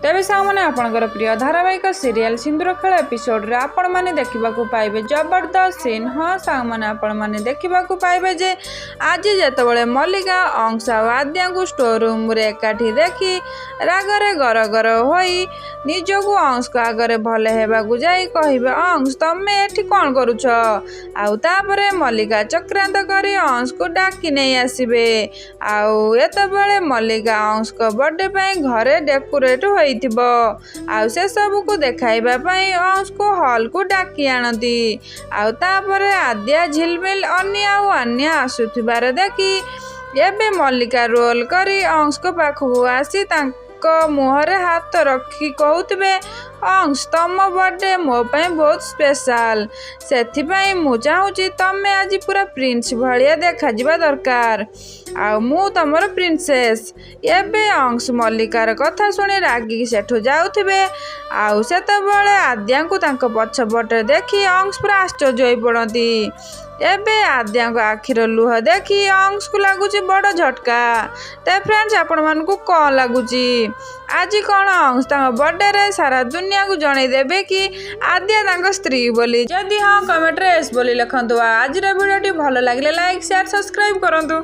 तेरे सामने आपणकर प्रिय धारावाहिक सीरियल सिंदूर खेल एपिसोड रे आपण माने देखा पाइबे जबरदस्त सीन। हाँ सांग मैंने आपण मैंने देखा पाइबे जे आज जितेबाला मल्लिका अंश आद्या को स्टोर रूम रे एकाठी देखी रागरे गर गर होई निजको अंश को आगरे भले हेबाकू जाई कहिबे अंश तमे एठी कोन करूछ आउ तापरे मल्लिका चक्रांत करी अंश को डाकी नहीं आसीबे। आउ एतबेले मल्लिका अंश को बर्थडे पई घरे डेकोरेट होइथिबो आउ से सब को देखाइबा पई अंश को हॉल को डाकी आनती। आउ तापरे आद्या झिलमिल अन्य आसुथिबार देखी एबे मल्लिका रोल करी अंश को पाखକୁ आसी मुहरे हाथ रखी कहूथिबे अंश तम बर्थडे मो पाई बहुत स्पेशल सेथिपाई मु चाहूची तमे आज पूरा प्रिंस भलिया देखा जिबा दरकार आ मु तमर प्रिंसेस। एबे अंश मल्लिकार कथा सुनी रागी सेठू जाउथिबे आउ सेतबेले आद्या को तांको पछपटे देखी अंश पूरा आश्चर्य होई पड़ती। एबे आद्या को आखिर लुह देखी अंश को लगुच बड़ झटका। ते फ्रेंड्स आपण मानकू कौन लगुच आज कौन अंश बर्थडे रे सारा दुनिया को जन देबे कि आद्या तांको स्त्री बोली। जदि हाँ कमेंट रे एस बोली लिखंतु। आज वीडियो भल लगे लाइक शेयर सब्सक्राइब करंतु।